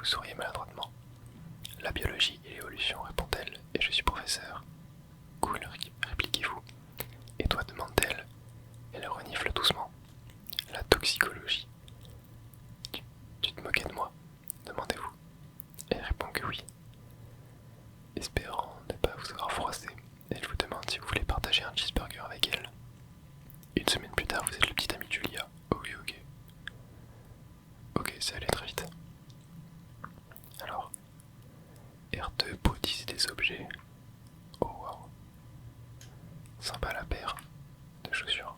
souriez maladroitement. La biologie et l'évolution, répond-elle, et je suis professeur. Cool, répliquez-vous. Et toi, demande-t-elle. Elle renifle doucement. La toxicologie. Tu te moquais de moi, demandez-vous. Elle répond que oui. Espérant ne pas vous avoir froissé, elle vous demande si vous voulez partager un cheeseburger avec elle. Une semaine plus tard, vous êtes le petit ami de Julia. Ok, ok. Ok, ça allait très vite. Alors, R2 pour utiliser des objets. Oh wow. Sympa la paire de chaussures.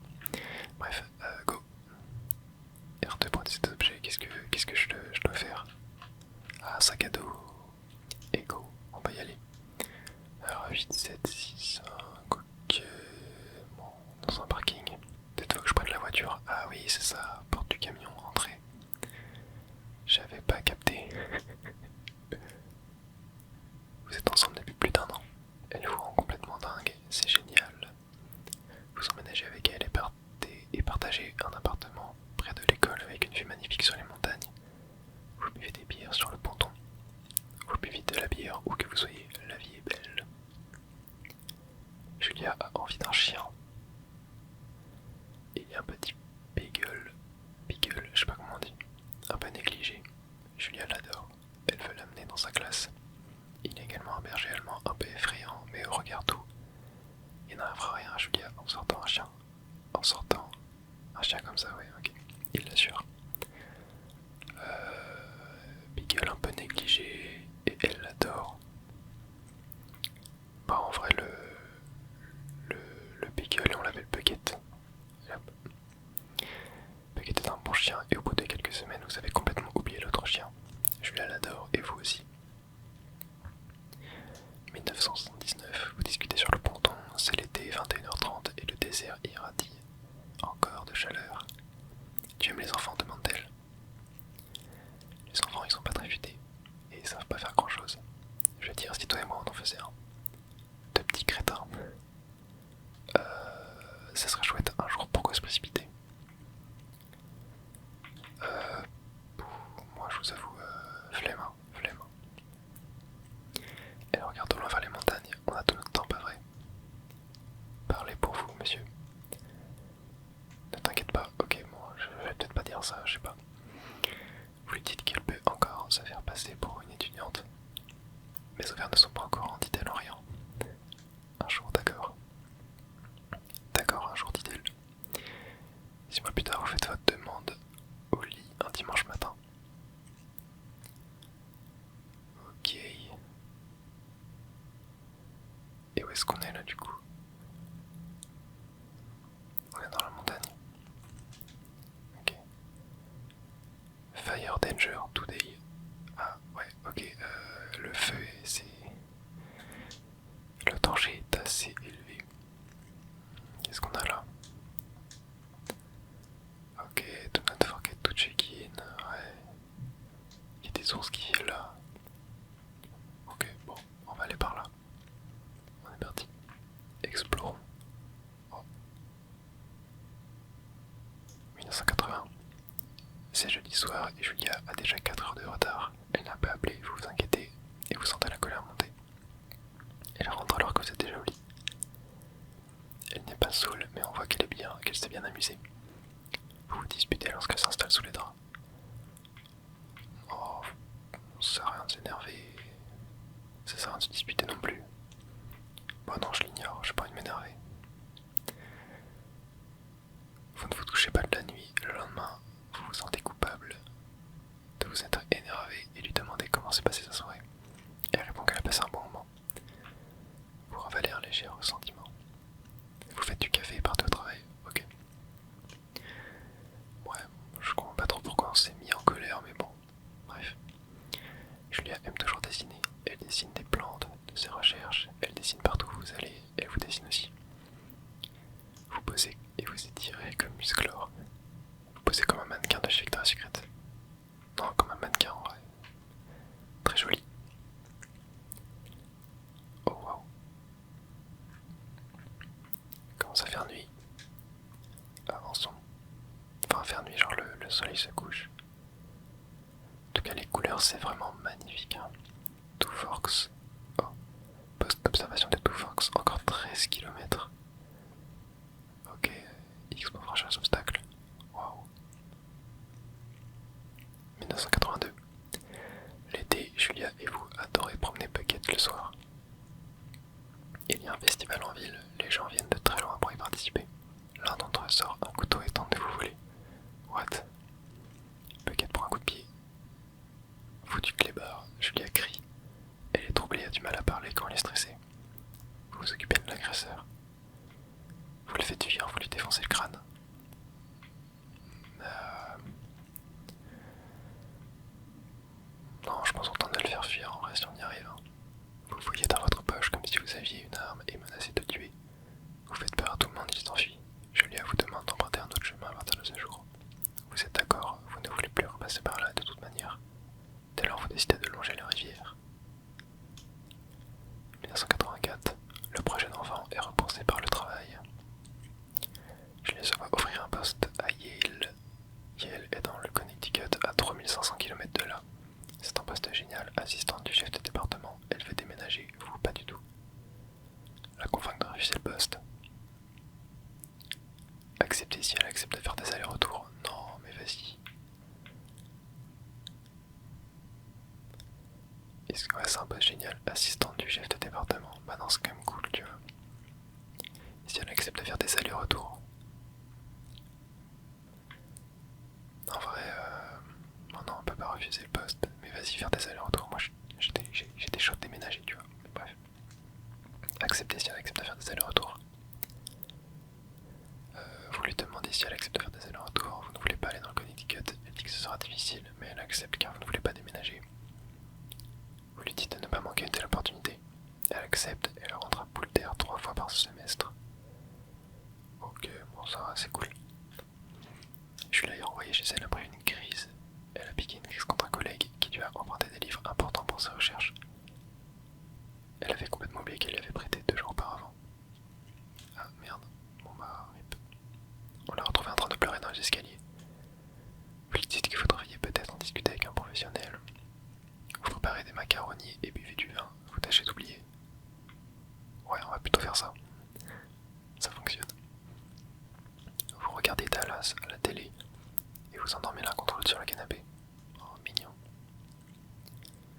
Bref, go. R2 pour utiliser des objets, qu'est-ce que je dois faire? Ah, sac à dos. Et go, on va y aller. Alors 8, 7, 6, 5, ok. Bon, dans un parking. Peut-être faut que je prenne la voiture. Ah oui, c'est ça, porte du camion, entrée. J'avais pas capté. Vous êtes ensemble depuis plus d'1 an. Elle vous rend complètement dingue, c'est génial. Vous emménagez avec elle et partagez un appartement près de l'école avec une vue magnifique sur les montagnes. Vous buvez des bières sur le ponton. Vous buvez de la bière où que vous soyez, la vie est belle. Julia a envie d'un chien. Il y a un petit beagle, je sais pas comment on dit, un peu négligé. Julia l'adore, elle veut l'amener dans sa classe. Il y a également un berger allemand un peu effrayant, mais au regard doux. Il n'arrivera rien à Julia en sortant un chien. En sortant un chien comme ça, oui, ok, il l'assure. Beagle un peu négligé, et elle l'adore. Bah en vrai le Beagle, on l'appelle Bucket. Bucket est un bon chien et au bout de quelques semaines vous avez complètement oublié l'autre chien. Julia l'adore et vous aussi. 1979, vous discutez sur le ponton, c'est l'été, 21h30 et le désert irradie. Encore de chaleur. Tu aimes les enfants, demande-t-elle. Les enfants ils sont pas très futés et ils savent pas faire grand chose. Je veux dire, si toi et moi on en faisait un. De petits crétins. Ça serait chouette un jour, pourquoi se précipiter? euh, Moi je vous avoue, flemme, hein, flemme. Elle regarde au loin vers les montagnes, on a tout notre temps, pas vrai? Parlez pour vous, monsieur. Ne t'inquiète pas, ok, bon, je vais peut-être pas dire ça, je sais pas. Vous lui dites qu'elle peut encore se faire passer pour une étudiante. Mes ovaires ne sont pas encore en dit-elle en riant. Un jour, d'accord. D'accord, un jour, dit-elle. 6 mois plus tard, vous faites votre demande au lit un dimanche matin. Ok. Et où est-ce qu'on est là du coup? On est dans la montagne. Ok. Fire danger today. Ah ouais, ok. Le feu, c'est... Le danger est assez élevé. Qu'est-ce qu'on a là? Ok, do not forget to check in. Ouais. Il y a des ours qui sont là. Ok, bon, on va aller par là. On est parti. Explorons. Oh. 1980. C'est jeudi soir et Julia a déjà 4 heures de retard. Elle n'a pas appelé, vous vous inquiétez et vous sentez la colère monter. Elle rentre alors que vous êtes déjà au lit. Elle n'est pas saoule, mais on voit qu'elle s'est bien amusée. Vous vous disputez lorsqu'elle s'installe sous les draps. Oh, ça sert à rien de s'énerver. Ça sert à rien de se disputer non plus. Bon non, je l'ignore, j'ai pas envie de m'énerver. Vous ne vous touchez pas de la nuit, le lendemain, vous vous sentez coupable de vous être énervé et lui demander comment s'est passée sa soirée. Elle répond qu'elle a passé un bon moment. Vous ravalez un léger ressentiment. Vous faites du café et partez au travail, ok. Ouais, je comprends pas trop pourquoi on s'est mis en colère, mais bon, bref. Julia aime toujours dessiner. Elle dessine des plantes, de ses recherches, elle dessine partout où vous allez, elle vous dessine aussi. Vous posez et vous étirez comme Musclor. Vous posez comme un mannequin de chez Victoria's Secret. Non, comme un mannequin en vrai. Très joli. Oh wow. Commence à faire nuit. Avançons. Enfin, faire nuit, genre le soleil se couche. En tout cas, les couleurs, c'est vraiment magnifique. Hein. Two Forks. Oh, poste d'observation des Two Forks, encore 13 km. Ok, X pour franchir les obstacles. Waouh. 1982. L'été, Julia et vous adorez promener Bucket le soir. Il y a un festival en ville, les gens viennent de très loin pour y participer. L'un d'entre eux sort un couteau et tente de vous voler. What? Bucket prend un coup de pied. Foutu clébard, Julia crie. Elle est troublée et a du mal à parler quand elle est stressée. Vous vous occupez de l'agresseur. Vous le faites fuir, vous lui défoncez le crâne. Non, je pense qu'on tente de le faire fuir en vrai si on y arrive. Vous fouillez dans votre poche comme si vous aviez une arme et menacez de le tuer. Vous faites peur à tout le monde, il s'enfuit. Julia vous demande d'emprunter un autre chemin à partir de ce jour. Vous êtes d'accord, vous ne voulez plus repasser par là de toute manière. Dès lors, vous décidez de longer la rivière. 1984, le projet d'enfant est repensé par le travail. Julia se voit offrir un poste à Yale. Yale est dans le Connecticut à 3500 km de là. C'est un poste génial, assistante du chef de département. Elle veut déménager, vous pas du tout. La convaincre de refuser le poste. Accepter si elle accepte de faire des allers-retours. Non, mais vas-y. Est-ce que ouais, c'est un poste génial, assistante du chef de département. Bah non, c'est quand même cool, tu vois. Et si elle accepte de faire des allers-retours. En vrai, non, on peut pas refuser le poste. Mais vas-y, faire des allers-retours. Moi, j'étais chaud de déménager, tu vois. Bref. Accepter si elle accepte de faire des allers-retours. Vous lui demandez si elle accepte de faire des allers-retours. Vous ne voulez pas aller dans le Connecticut. Elle dit que ce sera difficile, mais elle accepte car vous ne voulez pas déménager. Vous lui dites de ne pas manquer une telle opportunité. Elle accepte et elle rentre à Poulter 3 fois par semestre. Ok, bon ça va, c'est cool. Julia est renvoyée chez elle après une crise. Elle a piqué une crise contre un collègue qui lui a emprunté des livres importants pour ses recherches. Elle avait complètement oublié qu'elle lui avait prêté 2 jours auparavant. Ah merde, bon bah rip. On l'a retrouvée en train de pleurer dans les escaliers. Vous lui dites que vous devriez peut-être en discuter avec un professionnel. Vous préparez des macaronis et buvez du vin. Vous tâchez d'oublier. Ouais, on va plutôt faire ça. Ça fonctionne. Vous regardez Dallas à la télé et vous endormez l'un contre l'autre sur le canapé. Oh, mignon.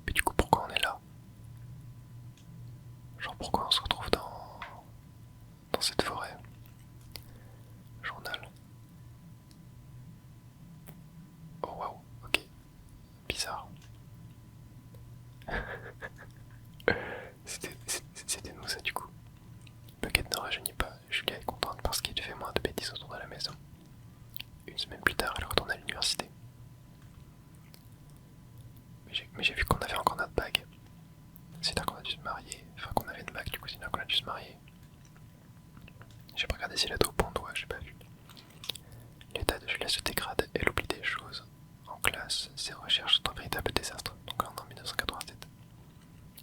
Mais du coup, pourquoi on est là? Genre, pourquoi on se retrouve dans cette forêt? Journal. Oh waouh, ok. Bizarre. C'était nous ça du coup. Bucket ne rajeunit pas. Julia est contente parce qu'il fait moins de bêtises autour de la maison. Une semaine plus tard, elle retourne à l'université. Mais j'ai vu qu'on avait encore notre bague. C'est-à-dire qu'on a dû se marier. Enfin qu'on avait une bague du coup, c'est-à-dire qu'on a dû se marier. J'ai pas regardé si elle était au bon doigt, j'ai pas vu. L'état de Julia se dégrade, elle oublie des choses. En classe, ses recherches sont un véritable désastre, donc là on est en 1987.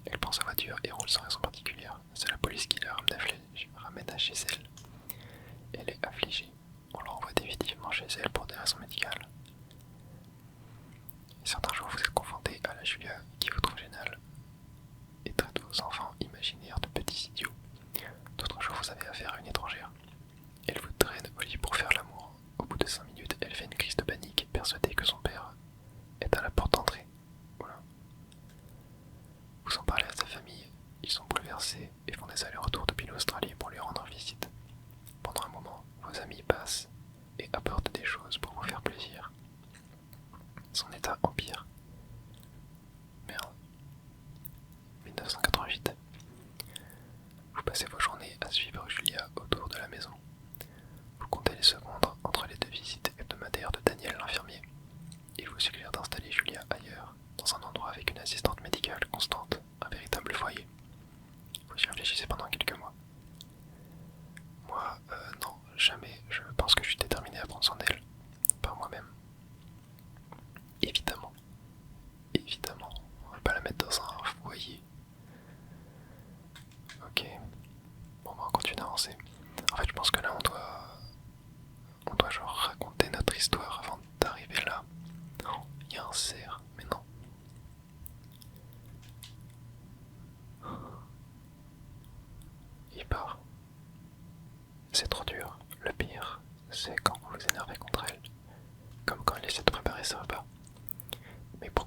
Elle prend sa voiture et roule sans raison particulière. C'est la police qui la ramène à chez elle. Elle est affligée. On la renvoie définitivement chez elle pour des raisons médicales. Et certains jours vous êtes confrontés à la Julia qui vous trouve géniale et traite vos enfants imaginaires de petits idiots. D'autres jours vous avez affaire à une étrangère. Elle vous traîne au lit pour faire l'amour. Au bout de 5 minutes, elle fait une crise de panique, persuadée que son père est à la porte d'entrée. Voilà. Vous en parlez à sa famille, ils sont bouleversés et font des allers-retours depuis l'Australie pour lui rendre visite. Pendant un moment, vos amis passent et apportent des choses pour vous faire plaisir. Son état empire. Merde. 1988. Vous passez vos journées à suivre Julia autour de la maison. Vous comptez les secondes entre les 2 visites hebdomadaires de Daniel l'infirmier. Il vous suggère d'installer Julia ailleurs, dans un endroit avec une assistante médicale constante, un véritable foyer. Vous y réfléchissez pendant quelques mois. Moi, non, jamais. Je pense que je suis déterminé à prendre soin d'elle, par moi-même. Évidemment.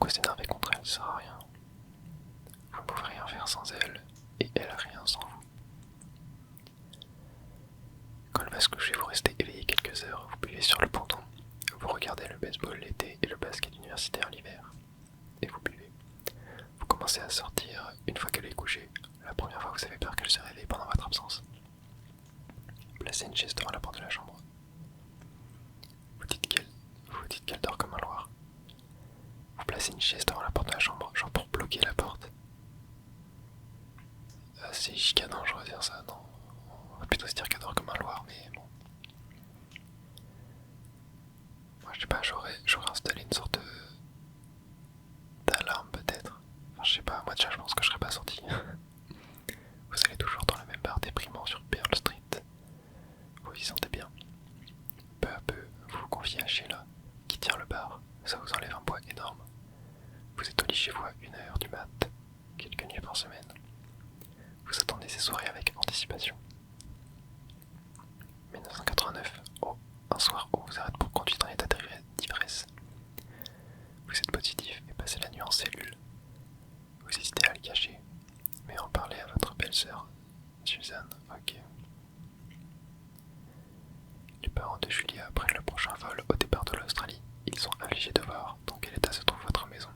trop s'énerver contre elle, ça sert à rien. Vous ne pouvez rien faire sans elle, et elle rien sans vous. Quand elle va se coucher, vous restez éveillé quelques heures, vous buvez sur le ponton, vous regardez le baseball l'été et le basket universitaire l'hiver, et vous buvez. Vous commencez à sortir une fois qu'elle est couchée. La première fois, vous avez peur qu'elle se réveille pendant votre absence. Placez une chaise devant la porte de la chambre. Vous dites qu'elle dort comme un loir. Vous placez une chaise devant la porte de la chambre, genre pour bloquer la porte. C'est giga dangereux de dire ça, non. On va plutôt se dire qu'elle dort comme un loir, mais bon. Moi je sais pas, j'aurais installé une sorte d'alarme peut-être. Enfin je sais pas, moi déjà je pense que je serais pas sorti. Vous allez toujours dans le même bar déprimant sur Pearl Street. Vous y sentez bien. Peu à peu, vous vous confiez à Sheila, qui tient le bar. Ça vous enlève un poids énorme. Vous êtes au lit chez vous à 1h du mat, quelques nuits par semaine. Vous attendez ces soirées avec anticipation. 1989. Oh, un soir, on vous arrête pour conduire en état d'ivresse. Vous êtes positif et passez la nuit en cellule. Vous hésitez à le cacher, mais en parler à votre belle-sœur, Suzanne, ok. Les parents de Julia prennent le prochain vol au départ de l'Australie. Ils sont affligés de voir dans quel état se trouve votre maison.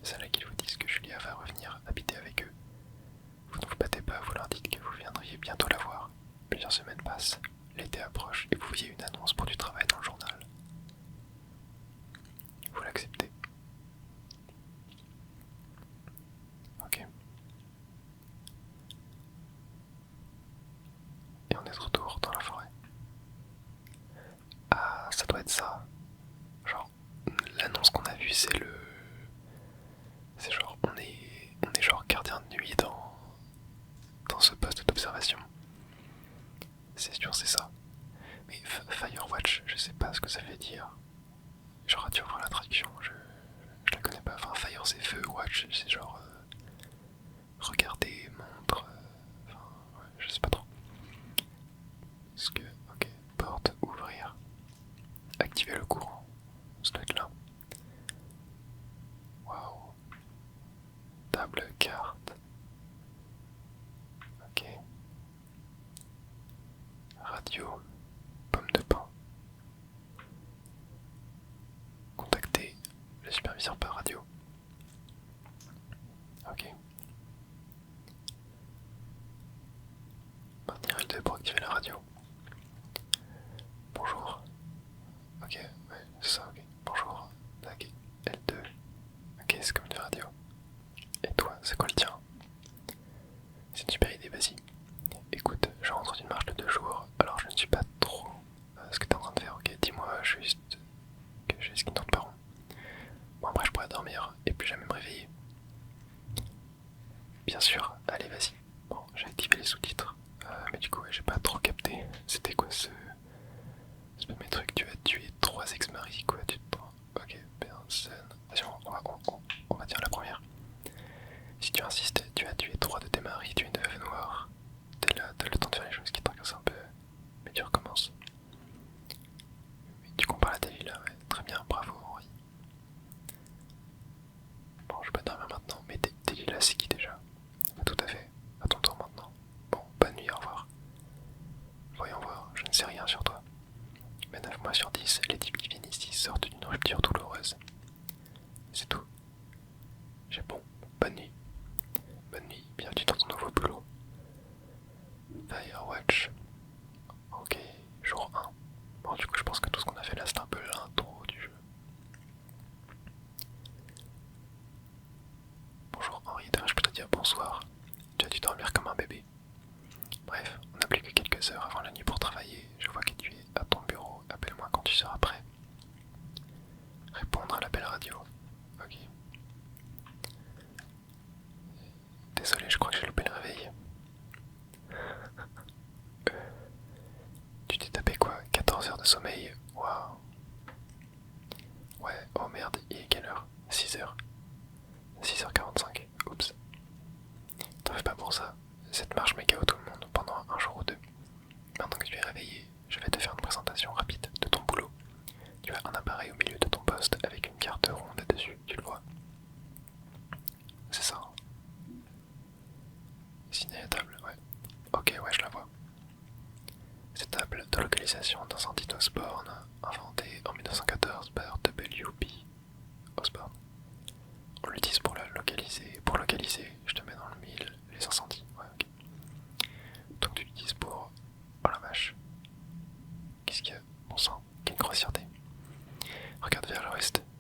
C'est là qu'ils vous disent que Julia va revenir habiter avec eux. Vous ne vous battez pas, vous leur dites que vous viendriez bientôt la voir. Plusieurs semaines passent, l'été approche et vous voyez une annonce pour du travail dans le journal. Vous l'acceptez. Ok. Et on est de retour dans la forêt. Ah, ça doit être ça. Genre, l'annonce qu'on a vue, c'est genre, on est genre gardien de nuit dans ce poste d'observation. C'est sûr, c'est ça. Mais Firewatch, je sais pas ce que ça veut dire. J'aurais dû voir la traduction, je la connais pas. Enfin, Fire c'est feu, Watch c'est genre regarder, montre. Enfin, ouais, je sais pas trop. Est-ce que. Ok, porte, ouvrir. Activer le courant. Ça doit être là. Waouh. Table, carte. Ok. Radio. Pomme de pain. Contacter le superviseur par radio. Ok. Maintenir L2 pour activer la radio. Bonjour. Ok, ouais, c'est ça, ok. Bonjour. Ok. L2. Ok, c'est comme une radio. Et toi, c'est quoi le tien? C'est une super idée, vas-y. Écoute, je rentre d'une marche de 2 jours, alors je ne suis pas trop ce que t'es en train de faire, ok? Dis-moi juste que j'ai ce qui ne tourne pas rond. Bon, après je pourrais dormir et plus jamais me réveiller. Bien sûr, allez, vas-y. Bon, j'ai activé les sous-titres, mais du coup, ouais, j'ai pas trop capté. C'était quoi ce premier truc? Tu as tué 3 ex-maris, quoi? Ok, personne. On va dire la première. Si tu insistes, tu as tué 3 de tes maris, tu es une veuve noire. T'es là, t'as le temps de faire les choses qui te tracassent un peu, mais tu recommences. Tu compares la télé là, ouais, très bien, bravo Henri. Bon, je vais pas dormir maintenant, mais Delilah c'est qui déjà? Bah, tout à fait, à ton tour maintenant. Bon, bonne nuit, au revoir. Voyons voir, je ne sais rien sur toi. Mais 9 mois sur 10, les types qui viennent ici sortent d'une rupture douloureuse. C'est tout. J'ai bon, bonne nuit. Bonne nuit, bienvenue dans ton nouveau boulot. Firewatch. Ok, jour 1. Bon, du coup, je pense que tout ce qu'on a fait là, c'est un peu l'intro du jeu. Bonjour Henri, je peux te dire bonsoir. Tu as dû dormir comme un bébé. Bref, on n'a plus que quelques heures avant la nuit pour travailler. Je vois que tu es à ton bureau. Appelle-moi quand tu seras prêt. Répondre à l'appel radio. Ok. Désolé, je crois que j'ai loupé le réveil. Tu t'es tapé quoi? 14 heures de sommeil? Waouh. Ouais, oh merde, il est quelle heure? 6h. 6h45. Oups. T'en fais pas pour ça. Cette marche met KO tout le monde pendant un jour ou deux. Maintenant que tu es réveillé, je vais te faire une présentation rapide de ton boulot. Tu as un appareil au milieu de ton poste avec une carte ronde dessus, tu le vois.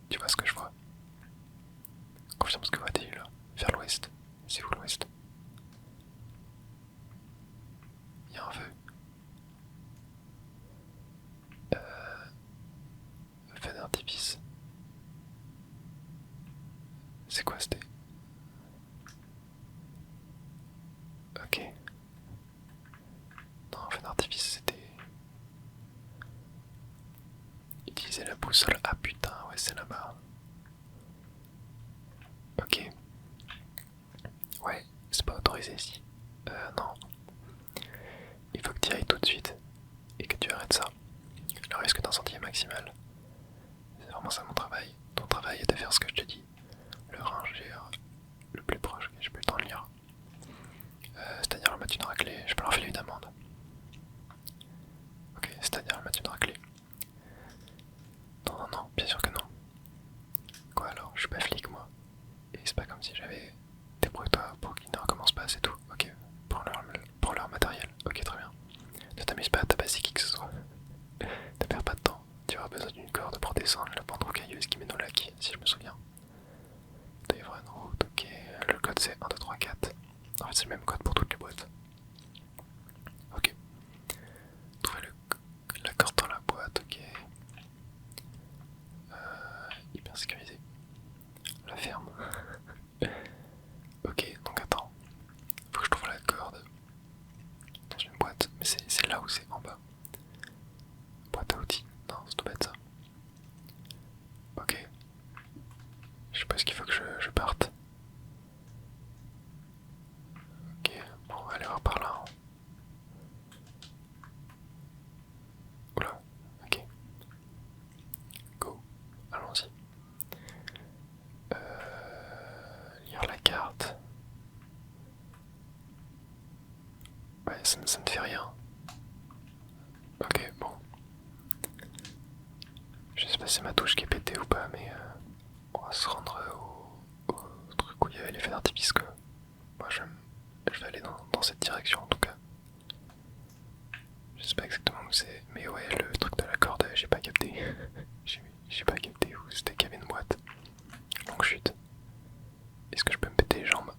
Tu vois ce que je vois? Confirme ce que vois-t-il là? Vers l'ouest. C'est où l'ouest? Il y a un feu. Feu d'artifice. C'est quoi c'était? Ok. Non, feu d'artifice c'était... Utiliser la boussole. Ah putain, ouais c'est là-bas. Ok. Ouais, c'est pas autorisé ici. Non. Il faut que tu y ailles tout de suite. Et que tu arrêtes ça. Le risque d'incendie est maximal. C'est vraiment ça mon travail. Ton travail est de faire ce que je te dis. Le ranger le plus proche, j'ai plus le temps de lire. C'est-à-dire leur mettre une raclée, je peux leur filer une amende. Ok, c'est-à-dire leur mettre une raclée. Non, non, non, bien sûr que non. Quoi alors? Je suis pas flic moi. Et c'est pas comme si j'avais... Débrouille-toi pour qu'ils ne recommencent pas, c'est tout. Ok, pour leur matériel. Ok, très bien. Ne t'amuse pas à tabasser qui que ce soit. Ne perds pas de temps. Tu auras besoin d'une corde pour descendre la pente rocailleuse qui mène au lac, si je me souviens. Il doit y avoir une route, ok. Le code c'est 1, 2, 3, 4. En fait c'est le même code pour toutes les boîtes. Ok. Trouver la corde dans la boîte, ok. Hyper sécurisé. La ferme. Ok, donc attends. Faut que je trouve la corde dans une boîte. Mais c'est là où c'est en bas. Boîte à outils. Non, c'est tout bête ça. Ok. Je suppose qu'il faut que je parte. Ok, bon, on va aller voir par là. Oula, ok. Go, allons-y. Lire la carte. Ouais, ça ne fait rien. Ok, bon. Je sais pas si c'est ma touche qui est pétée ou pas, mais on va se rendre au truc où il y avait l'effet d'artifice quoi. Moi je vais aller dans cette direction en tout cas. Je sais pas exactement où c'est, mais ouais, le truc de la corde, j'ai pas capté. j'ai pas capté où c'était qu'il y avait une boîte. Longue chute. Est-ce que je peux me péter les jambes?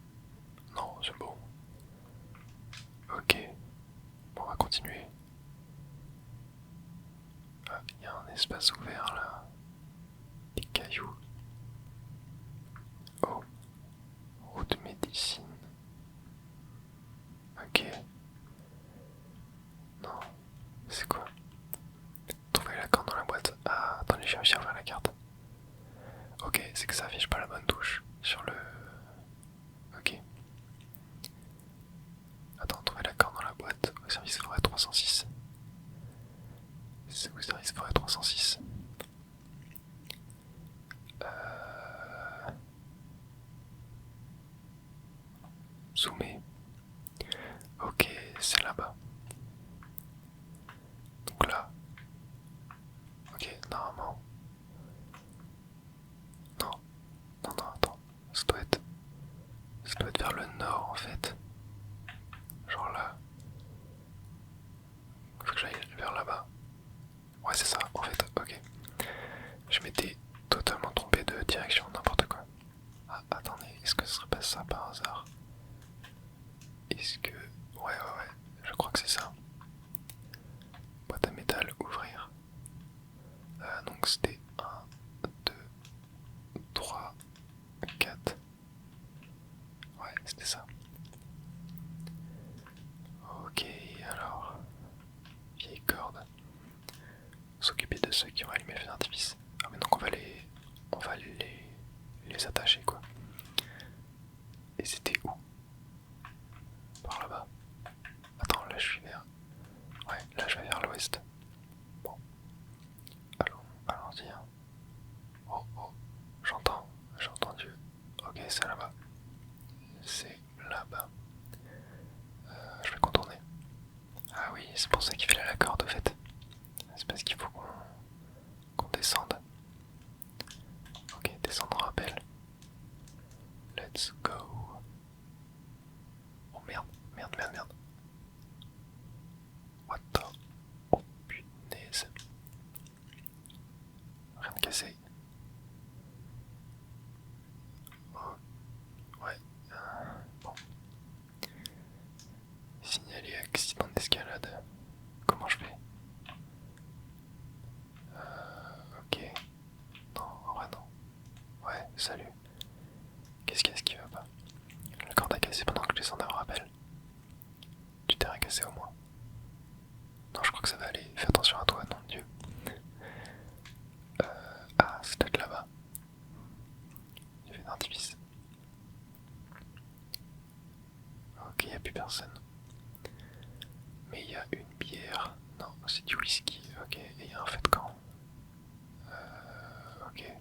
Non, c'est bon. Ok, bon, on va continuer. Ah, il y a un espace ouvert là. Des cailloux. Oh, route médecine. Ok. Non, c'est quoi? Trouver la corde dans la boîte. Ah, attendez, j'ai réussi à ouvrir la carte. Ok, c'est que ça affiche pas la bonne touche sur le... Ok. Attends, trouver la corde dans la boîte. Au service forêt 306. C'est au service forêt 306. Zoomer. Ok, c'est là-bas. Donc là. Ok, normalement. Non, non, non, attends. Ça doit être vers le nord en fait. Genre là. Faut que j'aille vers là-bas. Ouais, c'est ça, en fait, ok. Je m'étais totalement trompé de direction, n'importe quoi. Ah, attendez, est-ce que ce serait pas ça par hasard? Est-ce que... Ouais, je crois que c'est ça. Boîte à métal, ouvrir. Donc c'était 1, 2, 3, 4. Ouais, c'était ça. Ok, alors... Vieille corde. S'occuper de ceux qui ont allumé le feu d'artifice. Ah mais donc on va les attacher quoi. Et c'était où? Par là-bas. Attends, là je suis vers... Ouais, là je vais vers l'ouest. Bon. Allons-y. Hein. Oh, oh, j'ai entendu. Ok, c'est là-bas. C'est là-bas. Je vais contourner. Ah oui, c'est pour ça qu'il fallait la corde au fait. C'est parce qu'il faut Salut. Qu'est-ce qui va pas? Le corps t'a cassé pendant que je descendais en rappel. Tu t'es recassé au moins. Non, je crois que ça va aller. Fais attention à toi, nom de Dieu. Ah, c'est peut-être là-bas. Il y avait un artifice. Ok, il n'y a plus personne. Mais il y a une bière. Non, c'est du whisky. Ok, et il y a un feu de camp. Ok.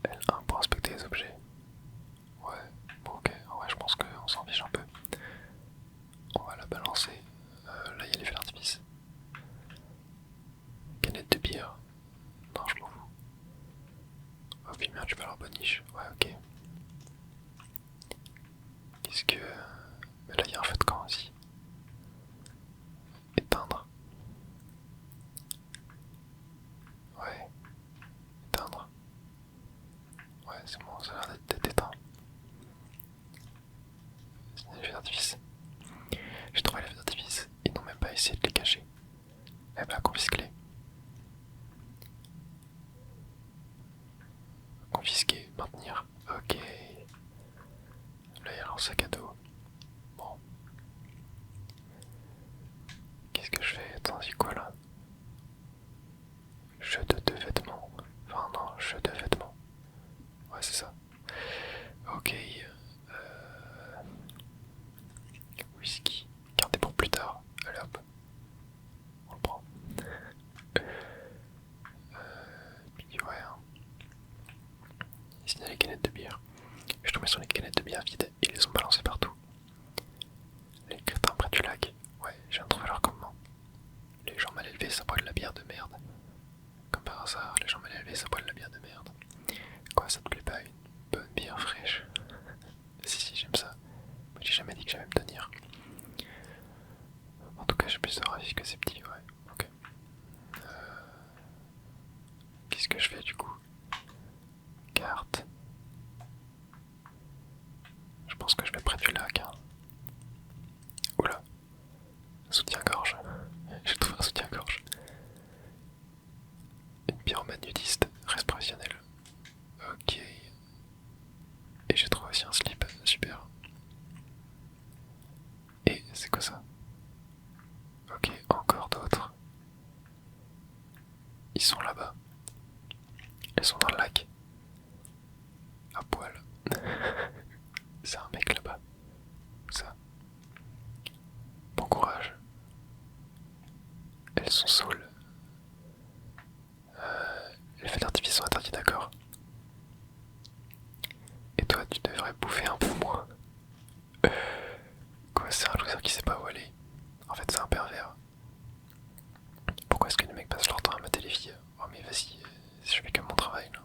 L1 pour inspecter les objets. Ouais, bon, ok. Ouais, je pense qu'on s'en fiche un peu. On va la balancer. Là, il y a les feux d'artifice. Canette de bière. Non, je m'en fous. Oh, puis merde, tu peux avoir bonne niche. Ouais, ok. Qu'est-ce que. Mais là, il y a un feu de camp aussi. Éteindre. Ouais. Éteindre. Ouais, c'est bon, ça a l'air d'être éteint. C'est les feux d'artifice. J'ai trouvé les feux d'artifice. Ils n'ont même pas essayé de les cacher. Eh ben, confisque-les. Confisquer, maintenir. Ok. Là, il y a leur sac à dos. Bon. Qu'est-ce que je fais? Attends, c'est quoi là? Jeu de vêtements. Enfin, non, jeu de vêtements. Ouais, c'est ça. Ok. Whisky. Gardez pour plus tard. Allez hop. On le prend. Puis ouais. Hein. Ici, il y a les canettes de bière. Je suis tombé sur les canettes de bière vides et ils les ont balancées partout. Les crétins près du lac. Ouais, je viens de trouver leur campement. Les gens mal élevés, ça boit de la bière de merde. Comme par hasard, les gens mal élevés, ça boit de la bière de merde. Quoi, ça te plaît pas une bonne bière fraîche? Si, j'aime ça. Moi, j'ai jamais dit que j'allais me tenir. En tout cas, j'ai plus de ravis que ces petits, ouais. Ok. Qu'est-ce que je fais du coup? Carte. Je pense que je vais près du lac. Hein. Oula. Soutien-gorge. J'ai trouvé un soutien-gorge. Une pyromane nudiste, reste professionnel. Ok. Et j'ai trouvé aussi un slip, super. Et c'est quoi ça? Ok, encore d'autres. Ils sont là-bas. Elles sont dans le lac. À poil. C'est un mec là-bas. Ça. Bon courage. Elles sont saules. Les feux d'artifice sont interdits, d'accord. Et toi, tu devrais bouffer un peu moins. Quoi, c'est un loser qui sait pas où aller. En fait, c'est un pervers. Pourquoi est-ce que les mecs passent leur temps à mater les filles? Oh, mais vas-y, je fais que mon travail là.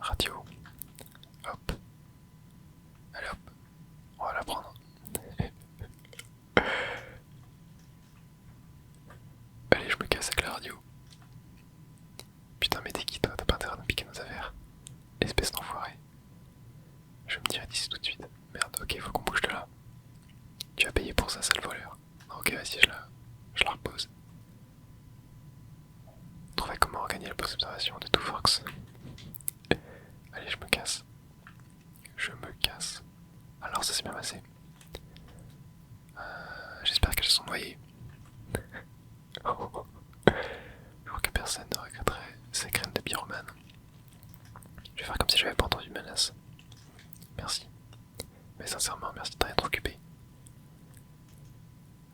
Radio. Hop. Allez hop. On va la prendre. Allez, je me casse avec la radio. Putain, mais t'es qui toi? T'as pas intérêt de me piquer nos affaires. Espèce d'enfoiré. Je vais me tirer d'ici tout de suite. Merde, ok, faut qu'on bouge de là. Tu as payé pour ça, sale voleur. Ok, vas-y, je la repose. Trouver comment regagner la poste d'observation de Two Fox. Allez, je me casse. Je me casse. Alors, ça s'est bien passé. J'espère qu'elles sont noyées. Pour que personne ne regretterait ces graines de pyromane. Je vais faire comme si j'avais pas entendu menace. Merci. Mais sincèrement, merci de rien trop occupé.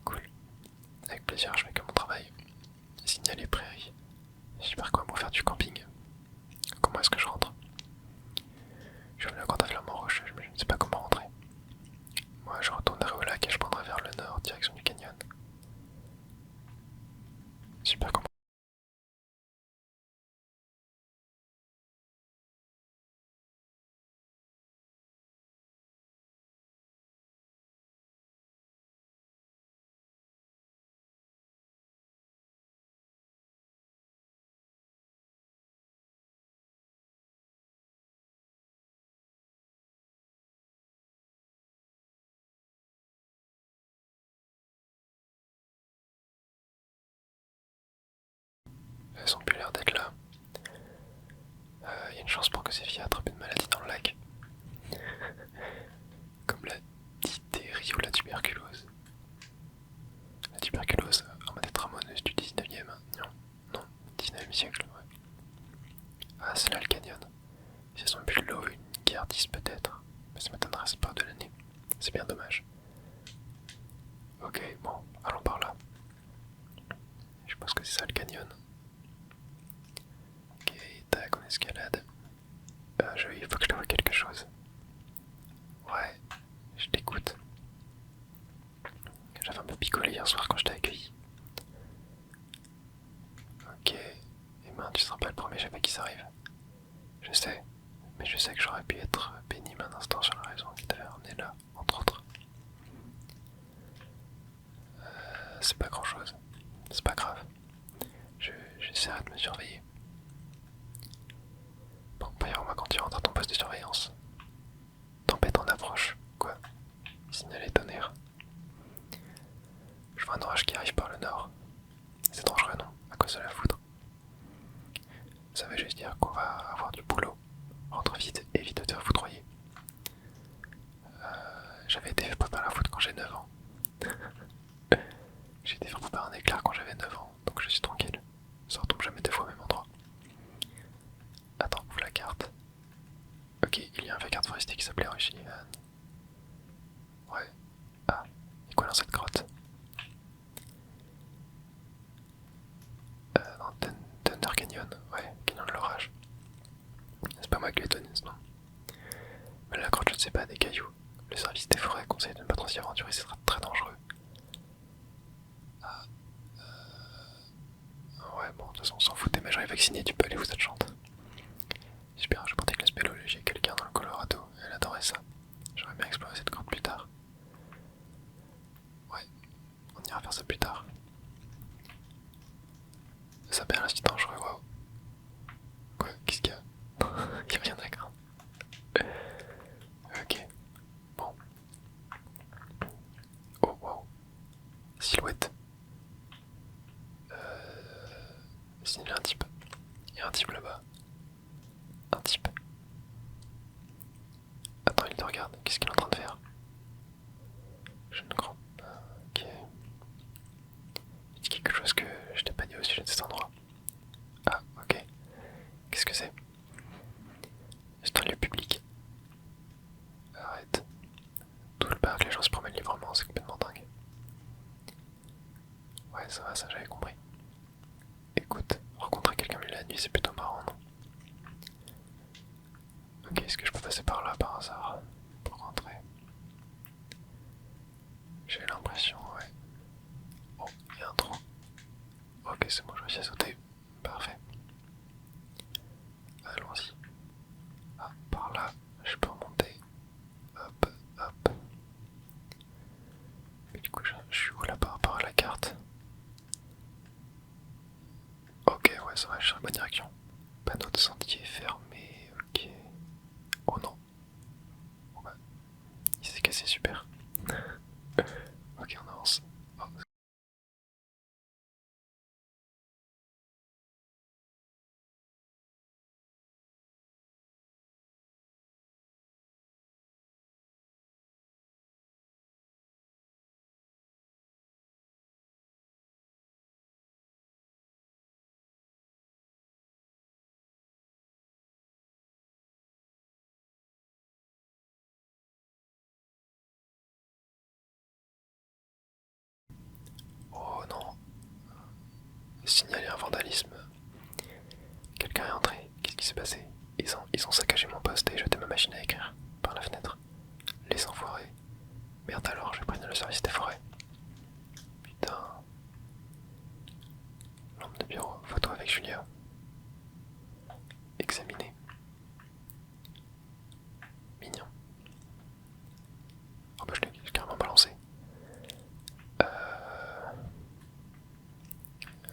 Cool. Avec plaisir, je fais que mon travail. Signaler prairie. Super quoi pour faire du camping. Comment est-ce que je rentre? Je suis venu à Quentin-Flamand Roche, mais je ne sais pas comment rentrer. Moi, je retournerai au lac et je prendrai vers le nord, direction du canyon. Super comment. il y a attrapé une maladie dans le lac. Comme la diphtérie ou la tuberculose. La tuberculose, un des tramoneuse du 19e, non, non, 19e siècle, ouais. Ah, c'est là le canyon. S'ils ont bu de l'eau, une guerre 10 peut-être. Mais ça m'étonnerait, c'est pas de l'année. C'est bien dommage. Ok, bon, allons par là. Je pense que c'est ça le canyon. Ok, tac, on escalade. Il faut que je te voie quelque chose. Ouais, je t'écoute. J'avais un peu picolé hier soir quand je t'ai accueilli. Ok, et ben tu seras pas le premier jamais qui s'arrive. Je sais, mais je sais que j'aurais pu être pénible un instant sur la raison qui t'avait ramené là, entre autres. C'est pas grand chose, c'est pas grave. J'essaierai de me surveiller. Bon, moi quand tu rentres à ton poste de surveillance. Tempête en approche, quoi. Signaler tonnerre. Je vois un orage qui arrive par le nord. C'est dangereux, non? À cause de la foudre. Ça veut juste dire qu'on va avoir du boulot. Rentre vite, évite de te faire foudroyer. J'avais été fait préparer la foudre quand j'ai 9 ans. J'ai été fait préparer un éclair quand j'avais 9 ans, donc je suis tranquille. Ça retombe jamais deux fois au même endroit. Attends, ouvre la carte. Ok, il y a un vieux carte forestier qui s'appelait Rushinivan. Ouais. Ah, et quoi dans cette grotte? Non, Thunder Canyon, ouais, Canyon de l'orage. C'est pas moi qui l'ai donné ce nom. Mais la grotte, je ne sais pas, des cailloux. Le service des forêts conseille de ne pas trop s'y aventurer, ce sera très dangereux. Ah, ouais, bon, de toute façon, on s'en fout, t'es majeur et vacciné, tu peux aller où ça te chante. Super, je portais que le spéléologie à quelqu'un dans le Colorado, elle adorait ça. J'aurais bien exploré cette grotte plus tard. Ouais, on ira faire ça plus tard. Ça perd l'instinct dangereux, waouh. Quoi, qu'est-ce qu'il y a? Y'a rien à craindre. Ok, bon. Oh, wow. Silhouette. Sinon, il y a un type. Il y a un type là-bas. Un type. Attends, il te regarde. Qu'est-ce qu'il est en train de faire? Je ne crois pas. Ok. Il dit quelque chose que je t'ai pas dit au sujet de cet endroit. Ah, ok. Qu'est-ce que c'est? C'est un lieu public. Arrête. Tout le parc, les gens se promènent librement, c'est complètement dingue. Ouais, ça va, ça j'avais compris. Écoute, rencontrer quelqu'un milieu de la nuit, c'est plutôt marrant, non? Ok, est-ce que je peux passer par là par hasard pour rentrer? J'ai l'impression, ouais. Oh, il y a un trou. Ok, c'est bon, je réussis à sauter. Parfait. Allons-y. Ah, par là, je peux remonter. Hop, hop. Mais du coup, je suis où là par rapport à la carte? Ok, ouais, ça va, je suis dans la bonne direction. Panneau de sentier fermé, ok. Oh non. Bon bah, il s'est cassé, super. Ok, on avance. Oh. Oh non. Signaler un vandalisme. Quelqu'un est entré. Qu'est-ce qui s'est passé? Ils ont saccagé mon poste et jeté ma machine à écrire par la fenêtre. Les enfoirés. Merde alors, je vais prévenir le service des forêts. Putain. Lampe de bureau, photo avec Julia. Examiner. Mignon. Oh bah je l'ai carrément balancé.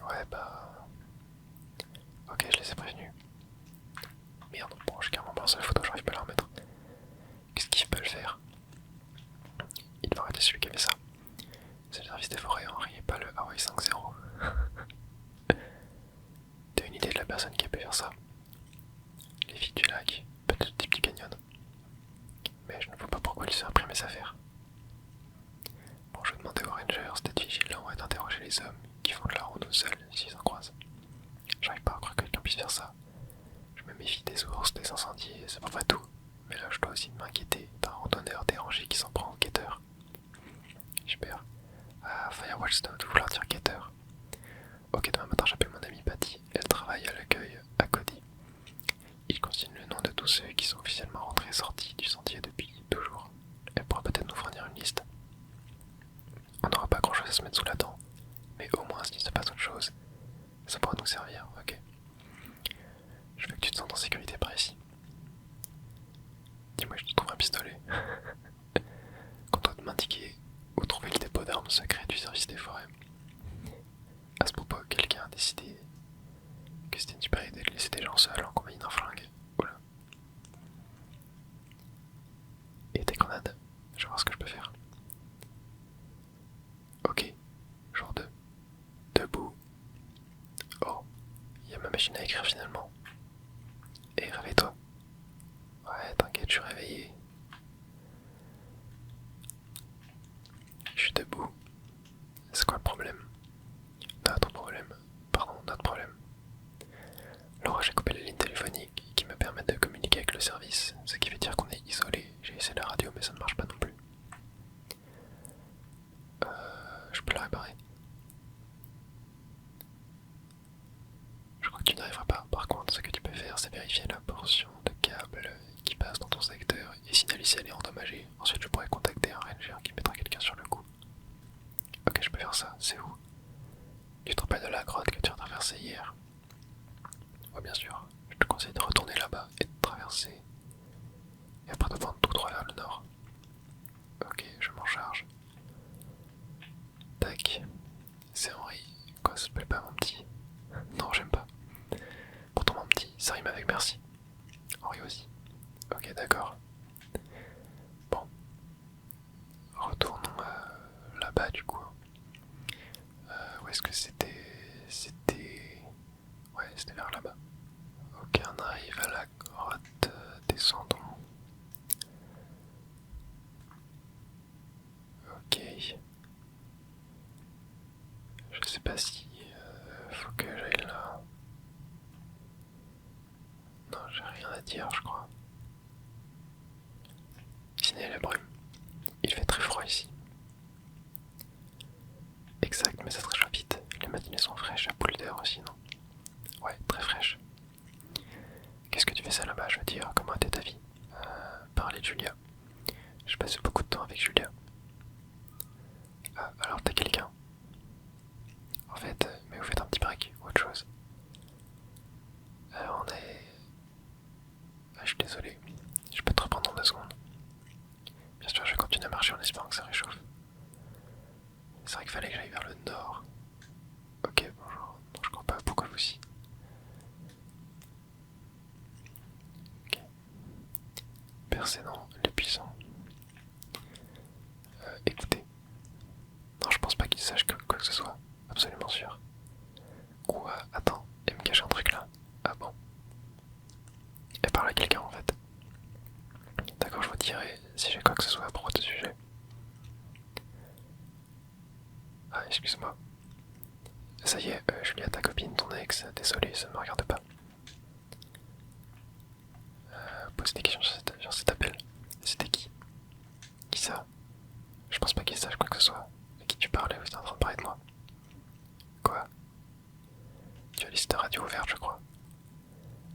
Ouais bah... Ok, je les ai prévenus. Merde, bon j'ai carrément balancé la photo, j'arrive pas à la remettre. Qu'est-ce qu'ils veulent faire? Il devrait arrêter celui qui avait ça. C'est le service des forêts, Henri, et pas le Hawaii 5-0. T'as une idée de la personne qui a pu faire ça? les filles du lac, peut-être des petits canyons. Mais je ne vois pas pourquoi il s'est pris mes affaires. Bon, je vais demander aux rangers d'être vigilants et d'interroger les hommes qui font de la ronde seuls s'ils en croisent. J'arrive pas à croire que quelqu'un puisse faire ça. Je me méfie des ours, des incendies, c'est pas vrai tout. Mais là, je dois aussi m'inquiéter d'un randonneur dérangé qui s'en prend au guetteur. Super. Ah, Firewatch doit vouloir dire guetteur. Ok, demain matin, j'appelle mon amie Patty. Elle travaille à l'accueil à Cody. Il consigne le nom de tous ceux qui sont officiellement rentrés et sortis du sentier depuis toujours. Elle pourra peut-être nous fournir une liste. On n'aura pas grand-chose à se mettre sous la dent, mais au moins s'il se passe autre chose, ça pourra nous servir, ok. Je veux que tu te sentes en sécurité par ici. Dis-moi, je te trouve un pistolet. Contente de m'indiquer où trouver le dépôt d'armes secret du service des forêts. À ce propos, quelqu'un a décidé que c'était une super idée de laisser des gens seuls en compagnie d'un flingue. Oula. Et des grenades. Je vais voir ce que je peux faire. Ok. Jour 2. Debout. Oh. Il y a ma machine à écrire finalement. Et réveille-toi. Ouais, t'inquiète, je suis réveillé. Je suis debout. C'est quoi le problème? Notre problème. Pardon, notre problème. Laura, j'ai coupé les lignes téléphoniques qui me permettent de communiquer avec le service, ce qui veut dire qu'on est isolé. J'ai essayé la radio mais ça ne marche pas non plus. Je peux la réparer. Je crois que tu n'y arriveras pas. Par contre, ce que tu peux faire, c'est vérifier la portion de câble qui passe dans ton secteur et signaler si elle est endommagée. Ensuite, je pourrais contacter un ranger qui mettra quelqu'un sur le coup. Ok, je peux faire ça. C'est où? Tu te rappelles de la grotte que tu as traversée hier? Ouais, bien sûr. Je te conseille de retourner là-bas et de traverser. Et après de prendre tout droit vers le nord. Ok, je m'en charge. Tac. C'est Henri. Quoi, ça s'appelle pas mon petit? Non, j'aime pas. Pourtant mon petit, ça rime avec merci. Henri aussi. Ok, d'accord. Bon. Retournons là-bas du coup. Où est-ce que c'était? C'était... Ouais, c'était vers là-bas. Ok, on arrive à la grotte. Descendons. Ok. Je sais pas si... faut que j'aille là. Non, j'ai rien à dire, je crois. Signaler la brume. Il fait très froid ici. Exact, mais ça se réchauffe vite. Les matinées sont fraîches, à boule d'air aussi, non? Ouais, très fraîche. Qu'est-ce que tu fais ça là-bas, je veux dire? Comment était ta vie? Parler de Julia. Je passe beaucoup de temps avec Julia. Ah, alors t'es quelqu'un? En fait, mais vous faites un petit break ou autre chose? On est... Ah, je suis désolé. Je peux te reprendre en 2 secondes. Bien sûr, je vais continuer à marcher en espérant que ça réchauffe. C'est vrai qu'il fallait que j'aille vers le nord. Ok, bonjour. Non, je crois pas. Pourquoi vous aussi? Ok. Percé dans les puissants. Écoutez. Non, je pense pas qu'il sache quoi que ce soit. Absolument sûr. Quoi? Attends, il me cache un truc là. Ah bon? Elle parle à quelqu'un en fait. D'accord, je vous dirai si j'ai quoi que ce soit à propos de ce sujet. Ah, excuse-moi. Ça y est, Julia, ta copine, ton ex, désolé, ça ne me regarde pas. Pose des questions sur cet appel. C'était qui? Qui ça? Je pense pas qu'il sache quoi que ce soit. À qui tu parlais ou t'es en train de parler de moi? Quoi? Tu as liste de radio ouverte, je crois.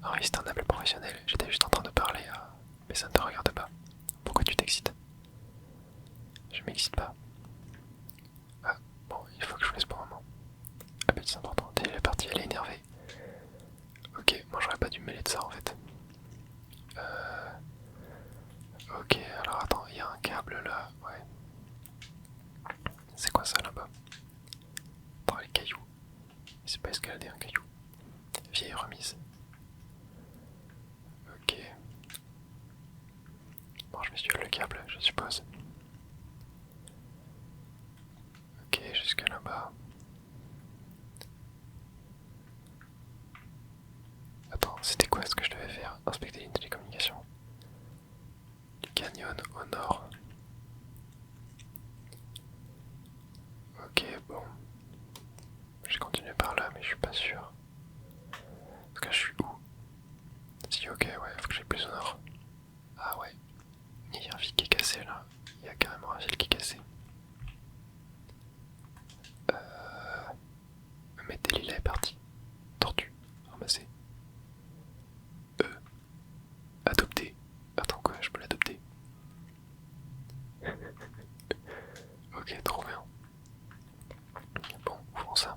Ah oui, c'est un appel professionnel, j'étais juste en train de parler, mais ça ne te regarde pas. Pourquoi tu t'excites? Je m'excite pas. Ah, bon, il faut que je vous laisse pour un moment. Ah ben c'est important, elle est partie, elle est énervée. Ok, moi j'aurais pas dû me mêler de ça en fait. Ok, alors attends, il y a un câble là, ouais. C'est quoi ça là-bas? Dans les cailloux. C'est pas escalader un caillou. Vieille remise. Ok. Bon, je vais suivre le câble, je suppose. Ok, jusque là-bas. Attends, c'était quoi ce que je devais faire? Inspecter ici, ok, ouais, faut que j'aille plus au nord. Ah ouais, il y a un fil qui est cassé là. Il y a carrément un fil qui est cassé. Mais Delilah est parti. Tortue, ramassé. Adopté. Attends quoi, je peux l'adopter. Ok, trop bien. Bon, ouvrons ça.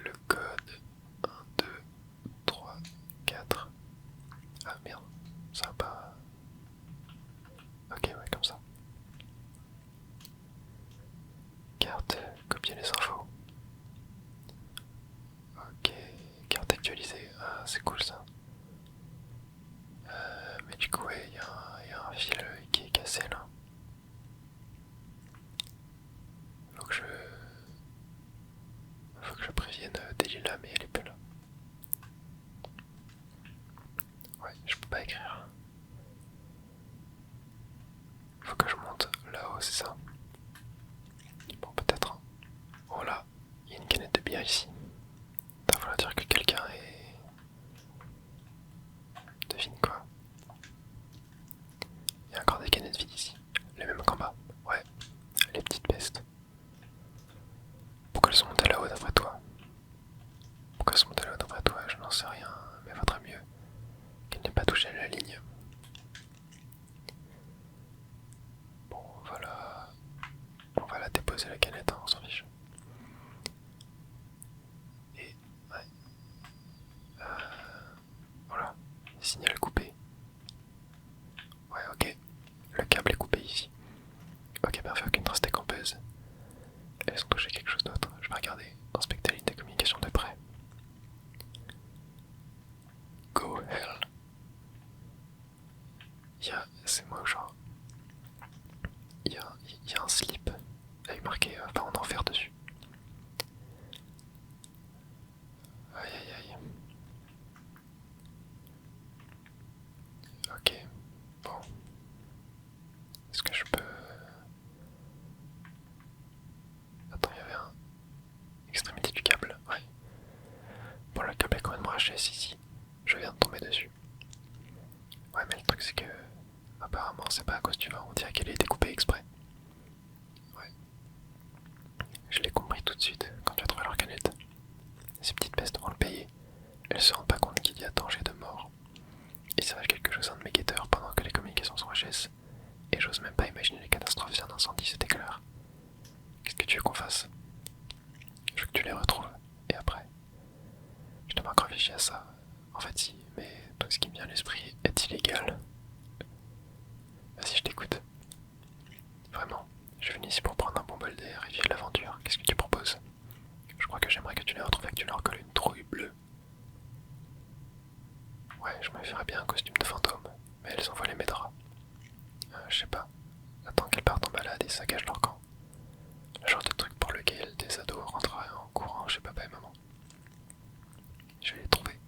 Le code 1, 2, 3, 4. Ah merde, ça va pas. Ok, ouais, comme ça. Carte, copier les infos. Ok, carte actualisée. Ah, c'est cool ça. Mais du coup, ouais, il y a un fil qui est cassé là. Faut que je. Faut que je prévienne Delilah, mais elle est plus là. Ouais, je peux pas écrire. Faut que je monte là-haut, c'est ça. Bon, peut-être. Oh là, il y a une canette de bière ici. Ça veut dire que quelqu'un est. Devine quoi. Il y a encore des canettes vides ici. Les mêmes qu'en bas. Ouais, les petites pestes. Pourquoi elles sont montées là-haut d'après toi? Pourquoi elles sont montées là-haut d'après toi? Je n'en sais rien, mais vaudrait mieux qu'elles n'aient pas touché la ligne. Bon, voilà. On va la déposer la canette, hein, on s'en fiche. Et ouais. Voilà. Signal coupé. Ouais, ok. Le câble est coupé ici. Ok, parfait, aucune trace décampeuse. Elles ont touché quelque chose d'autre. Je vais regarder. Inspecter la ligne de communication de près. Go hell. C'est moi genre. Il y a un slip avec marqué enfin en enfer dessus. Aïe aïe aïe. Ok. Bon. Est-ce que je peux. Attends, il y avait un. Extrémité du câble. Ouais. Bon, le câble est complètement arraché ici. Je viens de tomber dessus. Ouais, mais le truc c'est que. Apparemment, c'est pas à cause du vent. On dirait qu'elle a été coupée exprès. Ouais. Je l'ai compris tout de suite quand tu as trouvé leur canette. Ces petites pestes vont le payer. Elles se rendent pas compte qu'il y a danger de mort. Il s'avère quelque chose à un de mes guetteurs pendant que les communications sont HS. Et j'ose même pas imaginer les catastrophes si un incendie se déclare. Qu'est-ce que tu veux qu'on fasse? Je veux que tu les retrouves. Et après? Je n'ai pas encore réfléchi à ça. En fait si, mais tout ce qui me vient à l'esprit est illégal. Vas-y, je t'écoute. Vraiment, je suis venu ici pour prendre un bon bol d'air et vivre l'aventure. Qu'est-ce que tu proposes? Je crois que j'aimerais que tu les retrouves et que tu leur colles une trouille bleue. Ouais, je me ferais bien un costume de fantôme, mais elles ont volé mes draps. Je sais pas. Attends qu'elles partent en balade et saccagent leur camp. Le genre de truc pour lequel des ados rentreraient en courant chez papa et maman. Je vais les trouver.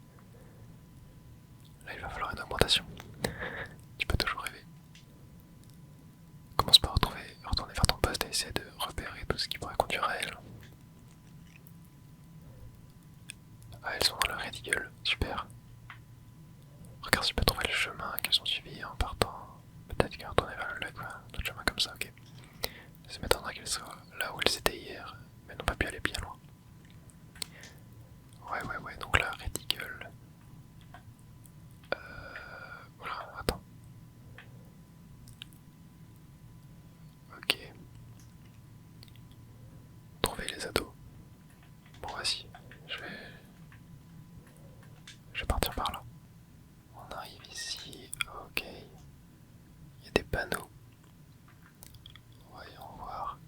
Là, il va falloir une augmentation. Tu peux toujours rêver. Commence par retourner vers ton poste et essayer de repérer tout ce qui pourrait conduire à elle. Ah, elles sont dans le Red Eagle, super. Regarde si tu peux trouver le chemin qu'elles ont suivi en partant. Peut-être qu'elles retournaient vers le lac, quoi. D'autres chemins comme ça, ok. Ça m'étonnerait qu'elles soient là où elles étaient hier, mais n'ont pas pu aller bien loin. Ouais, donc là, Red Eagle. Voilà, attends. Ok. Trouver les ados. Bon, vas-y, je vais partir par là. On arrive ici, ok. Il y a des panneaux. Voyons voir.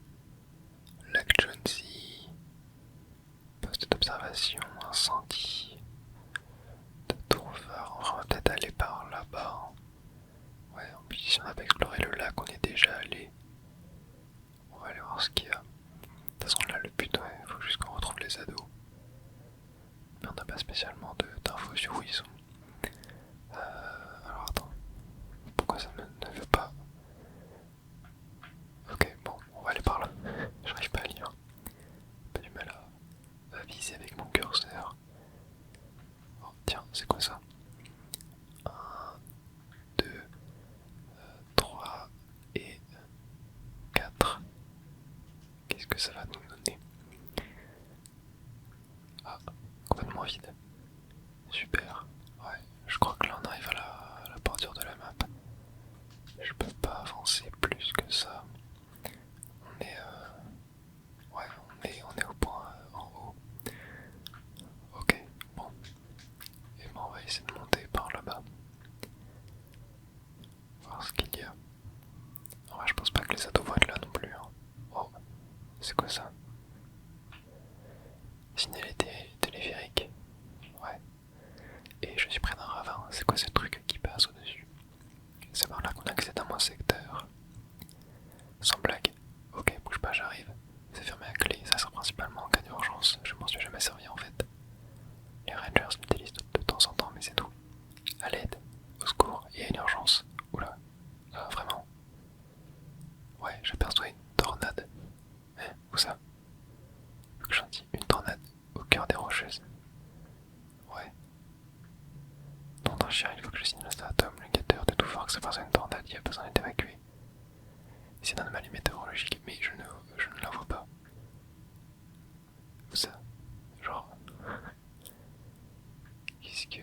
Lac Jonesy. Poste d'observation, incendie. De Tourphare. On va peut-être aller par là-bas. Ouais, en plus, si on n'a pas exploré le lac, on est déjà allé. On va aller voir ce qu'il y a. De toute façon, là, le but, ouais, faut juste qu'on retrouve les ados. Mais on n'a pas spécialement d'infos sur où ils sont. Alors attends. Pourquoi ça ne veut pas? Ok, bon, on va aller par là. J'arrive pas à lire. Pas du mal à viser avec mon curseur. Oh, tiens, c'est quoi ça? essayer de monter par là-bas. Voir ce qu'il y a. En vrai, je pense pas que les ados vont être là non plus. Hein. Oh, c'est quoi ça? Signalité téléphérique. Ouais. Et je suis près d'un ravin. C'est quoi ce truc qui passe au-dessus? C'est par là qu'on accède à mon secteur. Sans blague. Ok, bouge pas, j'arrive. C'est fermé à clé, ça sert principalement en cas d'urgence. Je m'en suis jamais servi en fait. Les rangers l'utilisent de temps en temps, mais c'est tout. À l'aide, au secours, il y a une urgence. Oula, vraiment. Ouais, j'aperçois une tornade. Hein, où ça? Faut que j'en dise une tornade au cœur des rocheuses. Ouais. Nom d'un chien, il faut que je signale ça à Tom, le guetteur de tout fort que ça fasse une tornade, il y a besoin d'être évacué. C'est une anomalie météorologique, mais je ne la vois pas. Où ça? Genre. Qu'est-ce que.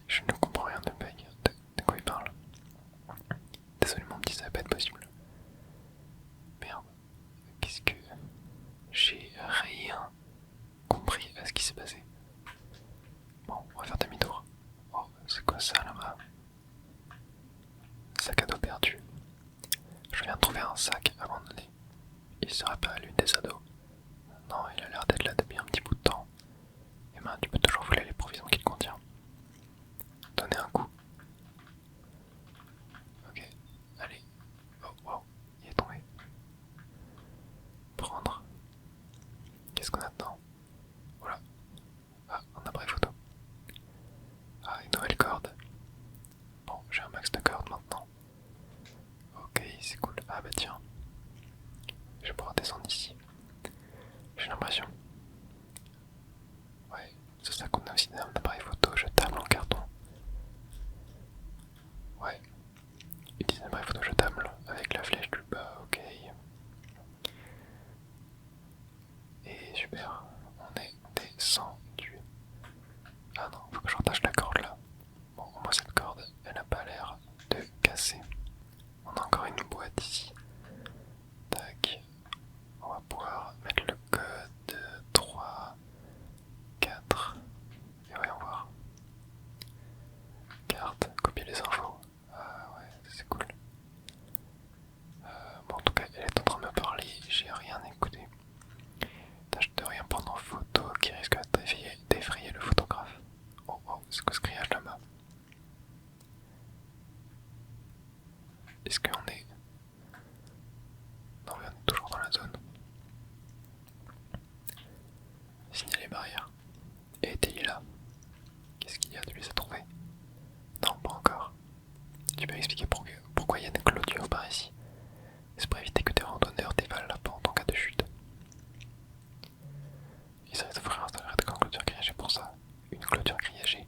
Je ne comprends rien de mec. De quoi il parle? Désolé, mon petit, ça va pas être possible. Merde. Qu'est-ce que. J'ai rien compris à ce qui s'est passé. Bon, on va faire demi-tour. Oh, c'est quoi ça là-bas? Sac à dos perdu. Je viens de trouver un sac abandonné. Il serait pas à l'une des ados. Non, il a l'air d'être là depuis un petit bout de temps. Et ben, tu peux toujours voler les provisions qu'il contient. Donner un coup. Ok, allez. Oh, wow, il est tombé. Prendre. Qu'est-ce qu'on a dedans? Voilà. Ah, un appareil photo. Ah, une nouvelle corde. Bon, j'ai un max de cordes maintenant. Ok, c'est cool. Ah bah tiens. Je vais pouvoir descendre ici. J'ai l'impression. Ouais, c'est ça qu'on a aussi un appareil photo jetable en carton. Ouais. Utilise un appareil photo jetable avec la flèche du bas, ok. Et super, on est descendu. Ah non, faut que je rattache la corde là. Bon, au moins cette corde, elle n'a pas l'air de casser. On a encore une boîte ici. Tac. On va pouvoir mettre le code 3, 4. Et voyons voir. Carte, copier les infos. Ah ouais, c'est cool. Bon, en tout cas, elle est en train de me parler, j'ai rien écouté. Tâche de rien prendre en photo qui risque d'effrayer le photographe. Oh, oh, c'est quoi ce grillage là-bas? Est-ce qu'on est... Non, on est toujours dans la zone. Signaler barrière. Et était-il là? Qu'est-ce qu'il y a? Tu les as trouvés? Non, pas encore. Tu peux m'expliquer pourquoi il y a une clôture par ici? C'est pour éviter que des randonneurs dévalent la pente en cas de chute. Il serait d'offrir installer des clôtures grillagées pour ça. Une clôture grillagée.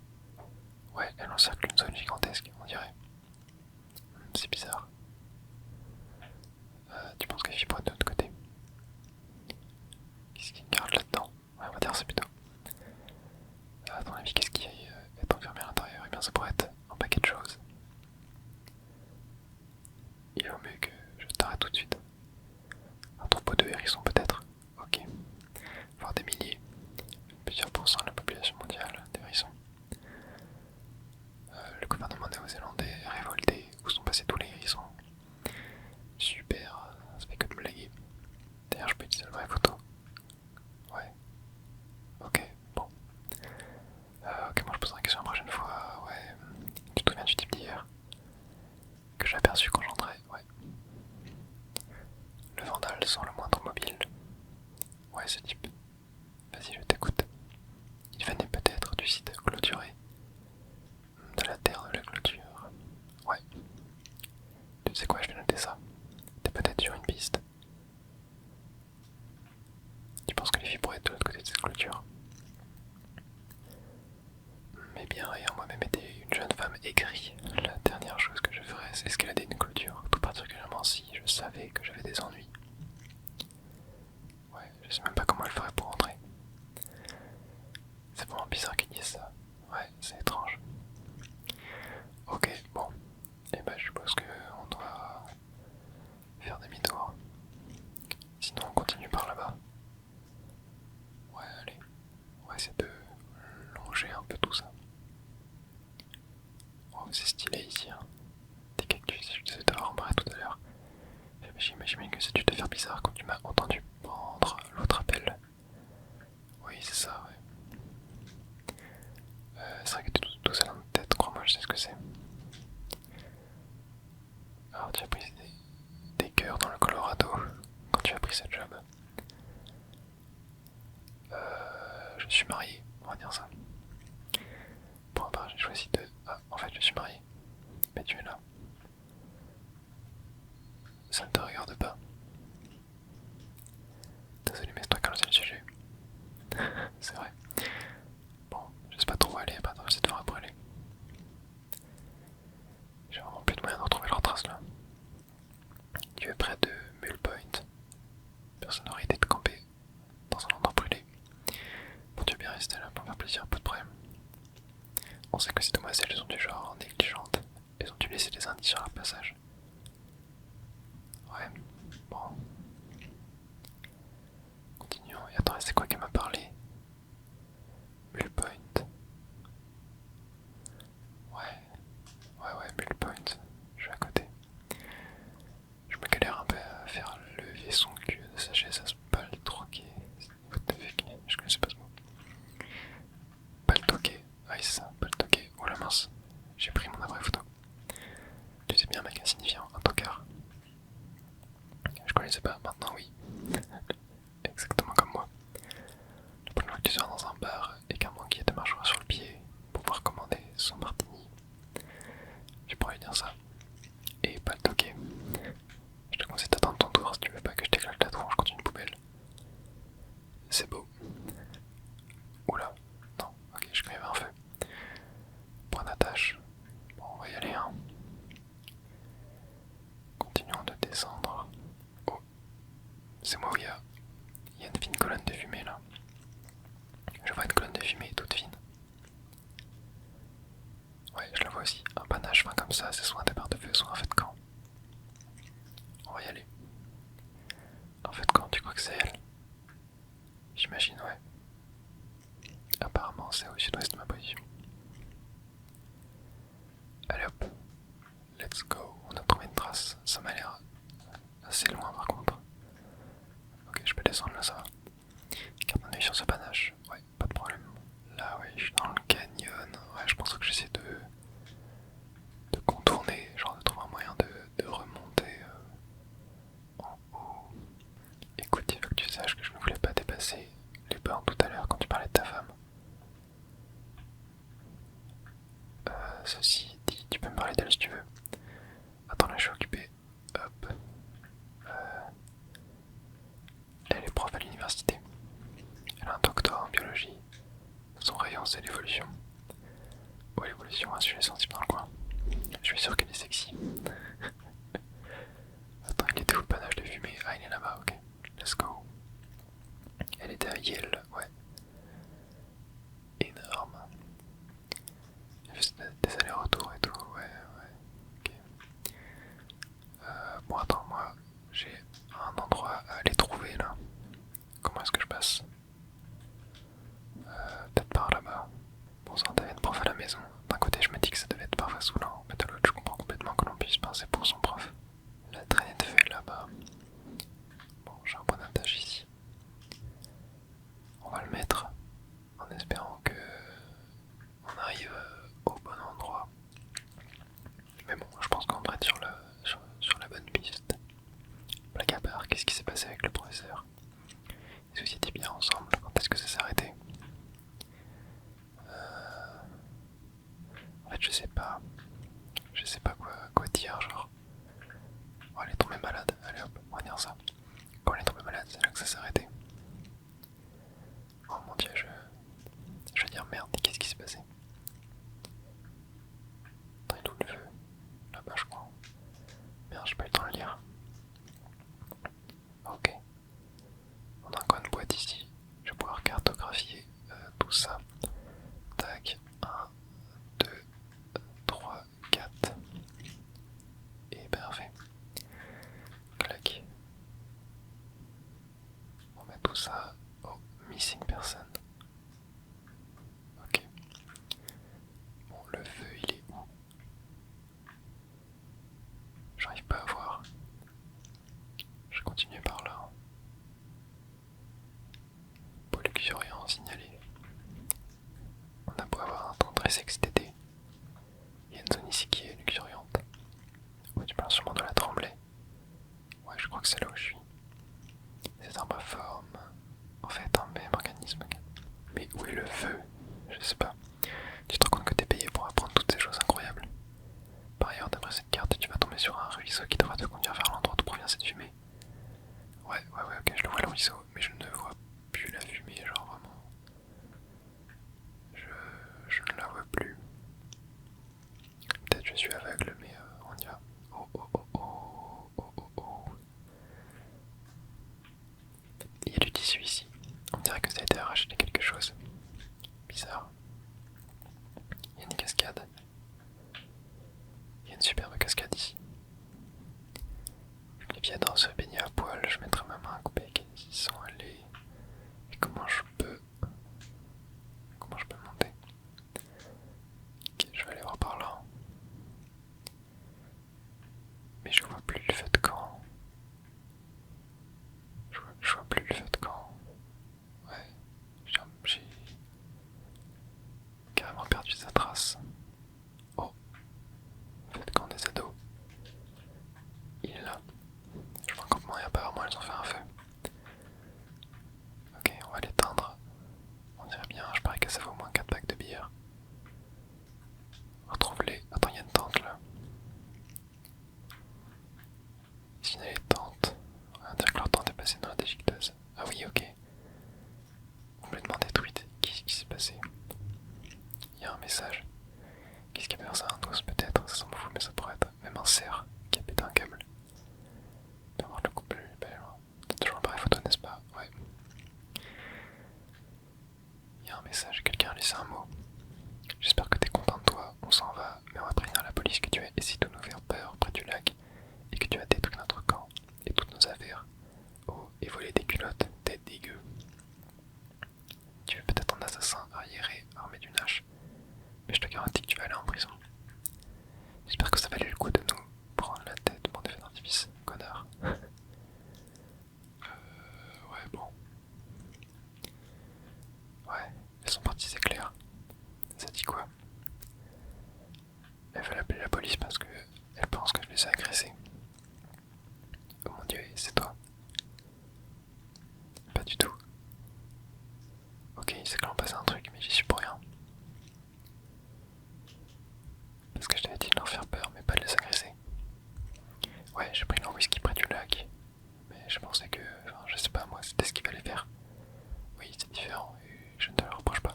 Ouais, elle encercle une zone gigantesque, on dirait. C'est bizarre. Tu penses que je suis pas de l'autre côté? Qu'est-ce qu'il garde là-dedans? Ouais, on va dire c'est plutôt. À ton avis, qu'est-ce qui est enfermé à l'intérieur? Eh bien, ça pourrait être un paquet de choses. Il vaut mieux que je t'arrête tout de suite. Un troupeau de hérissons peut-être? Ok. Voire des milliers. Plusieurs pourcents de la population mondiale d'hérissons. Le gouvernement néo-zélandais est révolté. Où sont passés tous les hérissons? Super, ça fait que de me blaguer. D'ailleurs, je peux utiliser la vraie photo. Ouais. Ok, bon. Ok, moi je poserai la question la prochaine fois. Ouais. Tu te souviens du type d'hier? Que j'ai aperçu quand j'entrais? Ouais. Le vandale sans le moindre mobile. Ouais, ce type. Vas-y, je t'écoute. Il venait peut-être du site clôturé. De la terre de la clôture. Ouais. Tu sais quoi, je vais noter ça. T'es peut-être sur une piste. Tu penses que les filles pourraient être de l'autre côté de cette clôture? Mais bien, ayant moi-même été une jeune femme aigrie, la dernière chose que je ferais, c'est escalader une clôture, tout particulièrement si je savais que j'avais des ennuis. Ouais, je sais même pas comment elle ferait pour entrer. C'est vraiment bizarre qu'ils disent ça. Ouais, c'est étrange. Ok, bon. Et bah je suppose qu'on doit faire demi-tour. Sinon on continue par là-bas. Ouais, allez. On va essayer de longer un peu tout ça. sais ce que c'est. Alors tu as pris des cœurs dans le Colorado quand tu as pris cette job. Je suis marié, on va dire ça. Pour ma part, j'ai choisi de... Ah, en fait, je suis marié. Mais tu es là. Ça ne te regarde pas. Désolé, mais c'est toi qui as lancé le sujet. C'est vrai. Bon, je sais pas trop où aller, pas trop, c'est de devoir brûler. J'ai vraiment plus de moyens de retrouver leur trace là. Tu es près de Mule Point. Personne n'aurait été de camper dans un endroit brûlé. Bon, tu es bien resté là pour faire plaisir, pas de problème. On sait que ces demoiselles sont du genre négligentes. Elles ont dû laisser des indices sur leur passage. Ouais, bon. Continuons. Et attends, c'est quoi qui m'a parlé? Mule Point. Ouais, Mule Point. Je suis à côté. Je me galère un peu à faire lever son cul de sagesse à se paltroquer. What the fuck? Je connaissais pas ce mot. Paltoquer. Ah, c'est ça, paltoquer. Oh la mince. J'ai pris mon appareil photo. Tu sais bien, mec, insignifiant, un tocard. Je connaissais pas, maintenant oui. Exactement comme moi. La prochaine fois que tu seras dans un bar et qu'un banquier te marchera sur le pied pour pouvoir commander son martini, tu pourrais lui dire ça. Et pas le toquer. Je te conseille d'attendre ton tour si tu veux pas que je t'éclate la tronche contre une poubelle. C'est beau. Oula, non, ok, je croyais un feu. Point d'attache. Bon, on va y aller, hein. Continuons de descendre. Oh, c'est moi où il y a une fine colonne de fumée là. Je vois une colonne de fumée toute fine. Ouais, je la vois aussi. Un panache fin comme ça, c'est soit un départ de feu, soit un feu de camp. On va y aller. Un feu de camp, tu crois que c'est elle? J'imagine, ouais. Apparemment, c'est au sud-ouest de ma position. Allez hop, let's go. On a trouvé une trace. Ça m'a l'air assez loin par contre. Ok, je peux descendre là, ça va. Garde un œil sur ce panache. Ouais, pas de problème. Là, ouais, je suis dans le canyon. Ouais, je pense que j'essaie de contourner, genre de trouver un moyen de remonter en haut. Écoute, il faut que tu saches que je ne voulais pas dépasser les bornes tout à l'heure quand tu parlais de ta femme. Ceci dit, tu peux me parler d'elle si tu veux. Attends, là je suis occupé. Hop. Elle est prof à l'université. Elle a un doctorat en biologie. Son rayon c'est l'évolution. Ouais, l'évolution, un sujet sensible dans le coin. Je suis sûr qu'elle est sexy. Attends, il était où le panache de fumée? Ah, il est là-bas, ok. Let's go. Elle était à Yale, ouais. Énorme. Juste des allers-retours et tout, ouais, ok. Bon, attends, moi, j'ai un endroit à aller trouver là. Comment est-ce que je passe? Peut-être par là-bas. Bon, ça devait être prof à la maison. D'un côté, je me dis que ça devait être parfois saoulant, mais de l'autre, je comprends complètement que l'on puisse penser pour son prof. La traînée de feu est là-bas. Bon, j'ai un point d'attache ici. On va le mettre en espérant que on arrive au bon endroit. Mais bon, je pense qu'on devrait être sur la bonne piste. Blague à part, qu'est-ce qui s'est passé avec le professeur? Est-ce que c'était bien ensemble? Quand est-ce que ça s'est arrêté? En fait, je sais pas. Je sais pas quoi dire, genre. Oh, elle est tombée malade. Allez hop, on va dire ça. Quand elle est tombée malade, c'est là que ça s'est arrêté. Oh mon dieu, je vais dire merde, qu'est-ce qui s'est passé? Attends, il est où le feu? Là-bas, je crois. Merde, j'ai pas eu le temps de le lire. Ok. On a un coin de boîte ici. Je vais pouvoir cartographier tout ça. Tac. 1, 2, 3, 4. Et parfait. Clac. On met tout ça au missing person. Ok. Bon, le feu, il est où? J'arrive pas à voir. Je continue par là. Pollution signalé. On a beau avoir un temps très sec cet été. une superbe cascade ici. Les pieds dans se baigner à poil, je mettrai ma main à couper qu'ils y sont allés. Et comment je peux monter? Ok, je vais aller voir par là. Mais je vois plus le feu de camp. Je vois plus le feu de camp. Ouais, j'ai carrément perdu sa trace. Oh, feu de camp des ados. Il est là. Je vois un campement et apparemment elles ont fait un feu. Ok, on va l'éteindre. On dirait bien, je parie que ça vaut au moins 4 packs de bière. Retrouve-les. Attends, il y a une tente là. Ici, il y a les tentes. On va dire que leur tente est passée dans la déchiqueteuse. Ah oui, ok. Complètement détruite. Qu'est-ce qui s'est passé? Il y a un message. Qu'est-ce qui a fait ça? Un os peut-être? Ça semble fou, mais ça pourrait être même un cerf qui a pété un câble. On va voir le couple belle. T'as toujours un pareil photo, n'est-ce pas? Ouais. Il y a un message, quelqu'un a laissé un mot. J'espère que t'es content de toi, on s'en va, mais on va prévenir la police que tu as essayé de nous faire peur près du lac et que tu as détruit notre camp et toutes nos affaires. Oh, et volé des culottes, t'es dégueu. Tu es peut-être un assassin arriéré armé d'une hache, mais je te garantis que tu vas aller en prison. J'espère que ça valait le coup de nous prendre la tête pour des feux d'artifice, connard. Ouais, bon. Ouais, elles sont parties, c'est clair. Ça dit quoi? Elles veulent appeler la police parce que elles pensent que je les ai agressées. Oh mon dieu, c'est toi? Pas du tout. Ok, c'est que l'on passe un truc, mais j'y suis pour rien. Parce que je t'avais dit de leur faire peur, mais pas de les agresser. Ouais, j'ai pris leur whisky près du lac. Mais je pensais que, enfin, je sais pas moi, c'était ce qu'il fallait faire. Oui, c'est différent, et je ne te le reproche pas.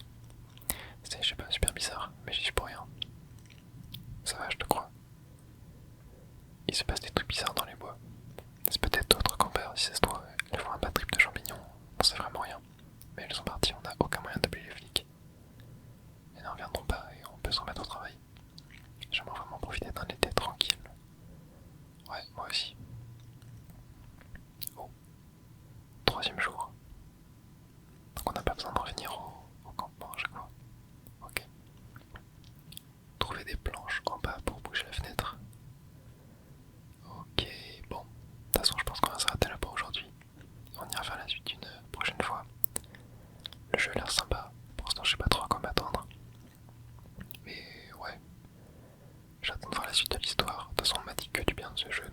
C'est, je sais pas, super bizarre, mais j'y suis pour rien. Ça va, je te crois. Il se passe des trucs bizarres dans les bois. C'est peut-être d'autres campeurs, si ça se trouve, ils font un bad trip de champignons, on sait vraiment rien. Mais elles sont parties, on n'a aucun moyen d'appeler les flics. Elles n'en reviendront pas et on peut se remettre au travail. J'aimerais vraiment profiter d'un été tranquille. Ouais, moi aussi. Oh, troisième jour. Donc on n'a pas besoin de revenir au campement à chaque fois. Ok. Trouver des planches en bas pour bouger la fenêtre. Ok, bon. De toute façon, je pense qu'on va s'arrêter là pour aujourd'hui. On ira faire la suite une prochaine fois. Le jeu a l'air sympa. Pour l'instant, je sais pas trop à quoi m'attendre. Mais ouais. J'attends de voir la suite de l'histoire. De toute façon, on m'a dit que du bien de ce jeu,